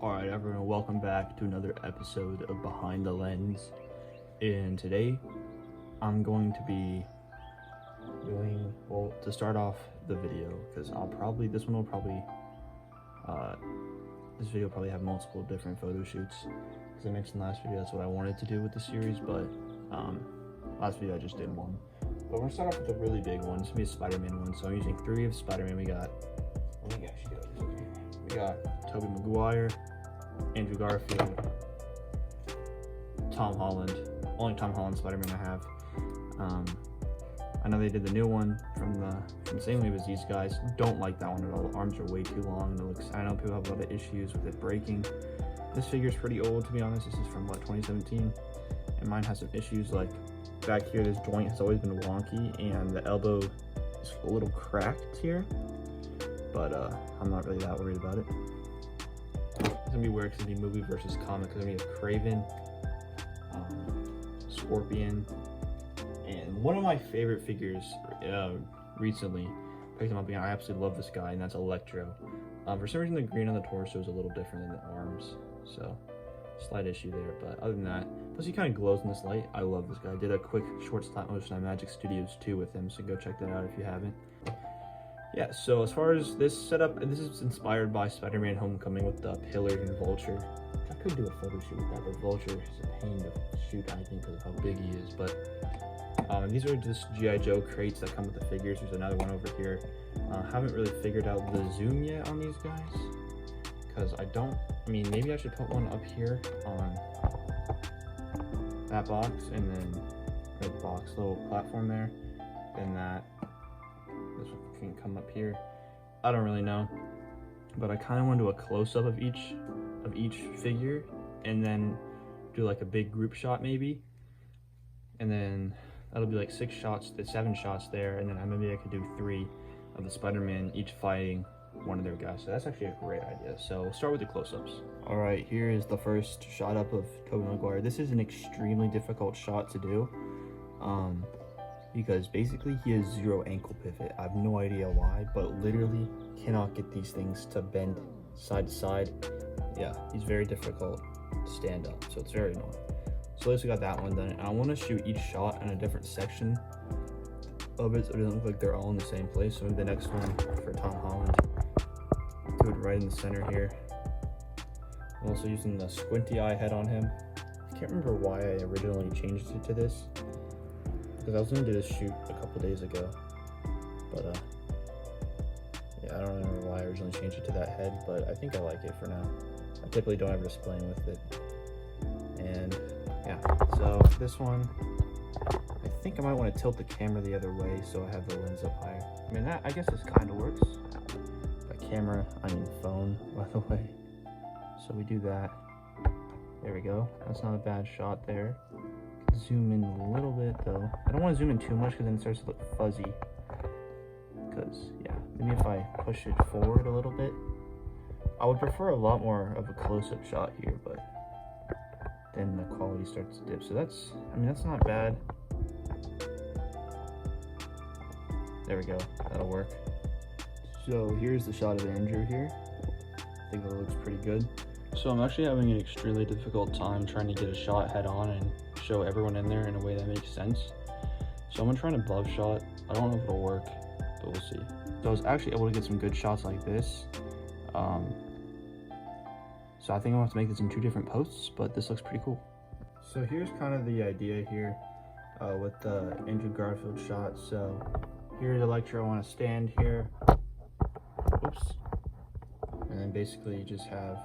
Alright everyone, welcome back to another episode of Behind the Lens. And today, I'm going to be doing, well, to start off the video, because this video will probably have multiple different photo shoots. Because I mentioned last video, that's what I wanted to do with the series, but last video I just did one. But we're going to start off with a really big one. It's going to be a Spider-Man one, so I'm using 3 of Spider-Man. We got Tobey Maguire, Andrew Garfield, Tom Holland. Only Tom Holland Spider-Man I have. I know they did the new one from the same wave as these guys. Don't like that one at all. The arms are way too long. I know people have a lot of issues with it breaking. This figure is pretty old, to be honest. This is from 2017, and mine has some issues. Like back here, this joint has always been wonky, and the elbow is a little cracked here. But I'm not really that worried about it. It's gonna be weird because it's gonna be movie versus comic. Because we have Kraven, Scorpion, and one of my favorite figures recently. Picked him up again. I absolutely love this guy, and that's Electro. For some reason, the green on the torso is a little different than the arms, so slight issue there. But other than that, plus he kind of glows in this light. I love this guy. I did a quick short stop motion on Magic Studios 2 with him, so go check that out if you haven't. Yeah, so as far as this setup, this is inspired by Spider-Man Homecoming with the Pillar and Vulture. I could do a photo shoot with that, but Vulture is a pain to shoot, I think, because of how big he is. But these are just G.I. Joe crates that come with the figures. There's another one over here. Haven't really figured out the zoom yet on these guys, because maybe I should put one up here on that box, and then little platform there, and that. This one can come up here. I don't really know, but I kind of want to do a close-up of each figure, and then do like a big group shot maybe, and then that'll be like 7 shots there, and then maybe I could do 3 of the Spider-Man, each fighting one of their guys. So that's actually a great idea. So we'll start with the close-ups. All right, here is the first shot up of Tobey Maguire. This is an extremely difficult shot to do. Because basically he has 0 ankle pivot. I have no idea why, but literally cannot get these things to bend side to side. Yeah, he's very difficult to stand up, so it's very annoying. So at least we got that one done. And I want to shoot each shot in a different section of it, so it doesn't look like they're all in the same place. So maybe the next one for Tom Holland, do it right in the center here. I'm also using the squinty eye head on him. I can't remember why I originally changed it to this, because I was going to do this shoot a couple days ago, but yeah, I don't remember why I originally changed it to that head, but I think I like it for now. I typically don't ever just playing with it. And yeah, so this one, I think I might want to tilt the camera the other way so I have the lens up higher. I mean, I guess this kind of works. By camera, I mean phone, by the way. So we do that. There we go. That's not a bad shot there. Zoom in a little bit though. I don't want to zoom in too much because then it starts to look fuzzy. Because yeah, maybe if I push it forward a little bit. I would prefer a lot more of a close-up shot here, but then the quality starts to dip. So that's not bad. There we go, that'll work. So here's the shot of Andrew here. I think that looks pretty good. So I'm actually having an extremely difficult time trying to get a shot head on and show everyone in there in a way that makes sense. So I'm gonna try an above shot. I don't know if it'll work, but we'll see. So I was actually able to get some good shots like this. So I think I'm gonna have to make this in 2 different posts, but this looks pretty cool. So here's kind of the idea here with the Andrew Garfield shot. So here's Electro on a stand here. Oops. And then basically you just have,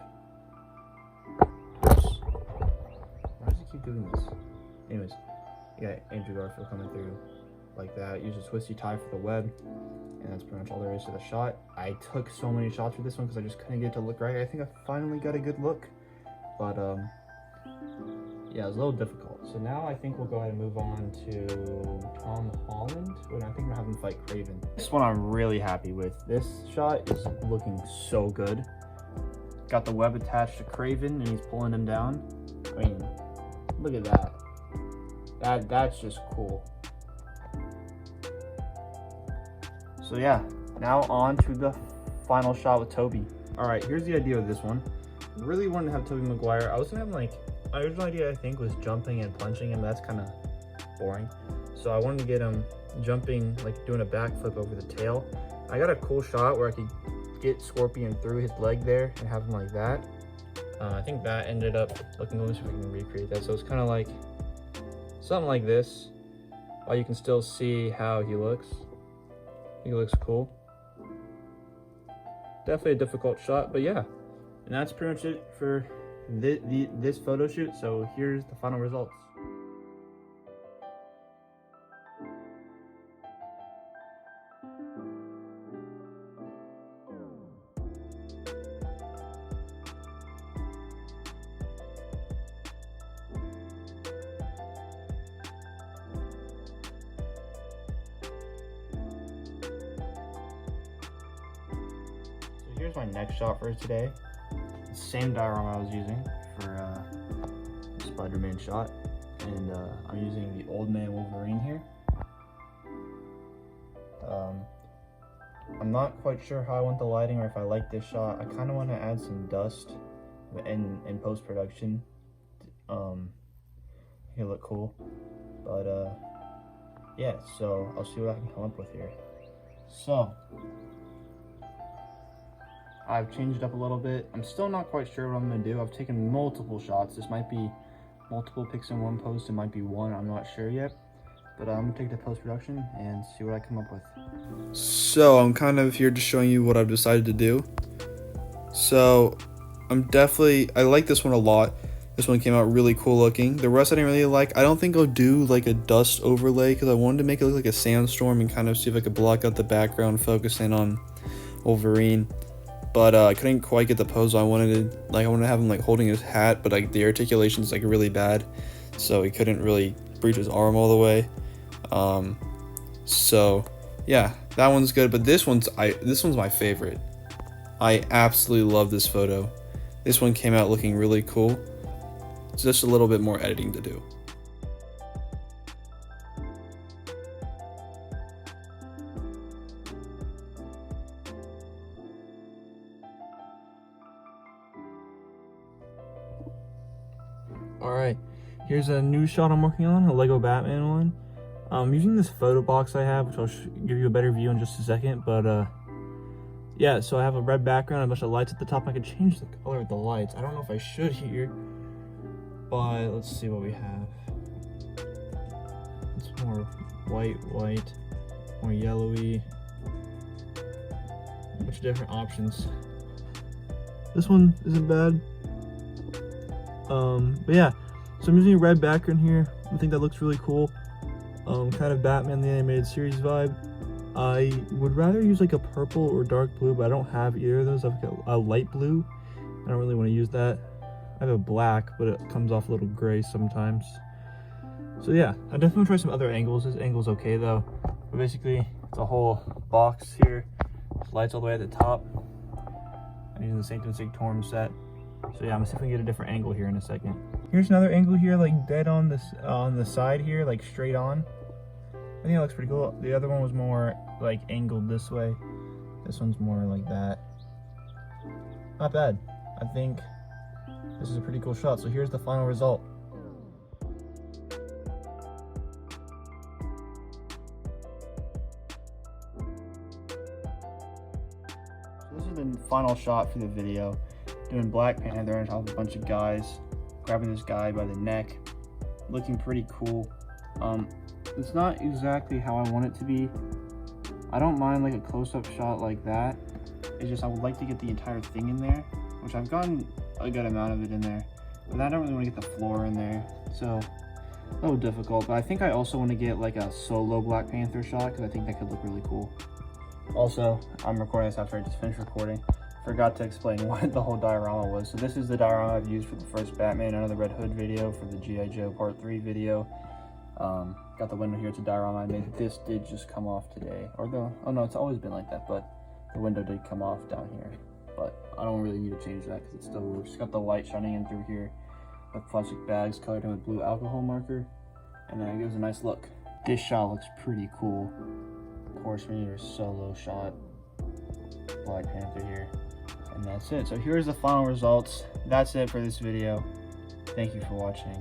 why does it keep doing this? Anyways, you got Andrew Garfield coming through like that. Use a twisty tie for the web, and that's pretty much all there is to the shot. I took so many shots for this one because I just couldn't get it to look right. I think I finally got a good look, but yeah, it was a little difficult. So now I think we'll go ahead and move on to Tom Holland, and I think we'll have him fight Kraven. This one I'm really happy with. This shot is looking so good. Got the web attached to Kraven, and he's pulling him down. I mean, look at that. That's just cool. So yeah, now on to the final shot with Tobey. All right, here's the idea of this one. really wanted to have Tobey Maguire. I was gonna have like, my original idea I think was jumping and punching him. That's kind of boring. So I wanted to get him jumping, like doing a backflip over the tail. I got a cool shot where I could get Scorpion through his leg there and have him like that. I think that ended up looking, let me see if I can recreate that. So it's kind of like something like this, while you can still see how he looks. I think it looks cool. Definitely a difficult shot, but yeah. And that's pretty much it for this photo shoot. So here's the final results. Here's my next shot for today. The same diorama I was using for the Spider-Man shot, and I'm using the Old Man Wolverine here. I'm not quite sure how I want the lighting or if I like this shot. I kind of want to add some dust in post-production. It'll look cool, but yeah. So I'll see what I can come up with here. So I've changed it up a little bit. I'm still not quite sure what I'm gonna do. I've taken multiple shots. This might be multiple pics in one post. It might be one, I'm not sure yet. But I'm gonna take the post-production and see what I come up with. So I'm kind of here just showing you what I've decided to do. So I like this one a lot. This one came out really cool looking. The rest I didn't really like. I don't think I'll do like a dust overlay because I wanted to make it look like a sandstorm and kind of see if I could block out the background, focus in on Wolverine. But I couldn't quite get the pose I wanted to, I wanted to have him like holding his hat, but like the articulation is like really bad, so he couldn't really reach his arm all the way. So yeah, that one's good, but this one's my favorite. I absolutely love this photo. This one came out looking really cool. It's just a little bit more editing to do. Alright, here's a new shot I'm working on, a Lego Batman one. I'm using this photo box I have, which I'll give you a better view in just a second, but yeah, so I have a red background, a bunch of lights at the top. I could change the color of the lights. I don't know if I should here, but let's see what we have. It's more white, more yellowy, a bunch of different options. This one isn't bad. But yeah, so I'm using a red background here. I think that looks really cool. Kind of Batman the Animated Series vibe. I would rather use like a purple or dark blue, but I don't have either of those. I've got a light blue. I don't really want to use that. I have a black, but it comes off a little gray sometimes. So yeah, I definitely want to try some other angles. This angle's okay though. But basically, it's a whole box here. Lights all the way at the top. I'm using the Sanctum Sanctorum set. So yeah, I'm gonna see if I can get a different angle here in a second. Here's another angle here, like dead on this on the side here, like straight on. I think it looks pretty cool. The other one was more like angled this way. This one's more like that. Not bad. I think this is a pretty cool shot. So here's the final result. This is the final shot for the video. Doing Black Panther on top of a bunch of guys, grabbing this guy by the neck, looking pretty cool. It's not exactly how I want it to be. I don't mind like a close-up shot like that. It's just I would like to get the entire thing in there, which I've gotten a good amount of it in there, but I don't really want to get the floor in there, so a little difficult. But I think I also want to get like a solo Black Panther shot because I think that could look really cool. Also, I'm recording this after I just finished recording. Forgot to explain what the whole diorama was. So this is the diorama I've used for the first Batman Under the Red Hood video, for the G.I. Joe Part 3 video. Got the window here, it's a diorama I made. This did just come off today. Oh no, it's always been like that, but the window did come off down here. But I don't really need to change that because it still works. Got the light shining in through here with plastic bags colored in with blue alcohol marker. And then it gives a nice look. This shot looks pretty cool. Of course, we need a solo shot. Black Panther here. And that's it. So here's the final results. That's it for this video. Thank you for watching.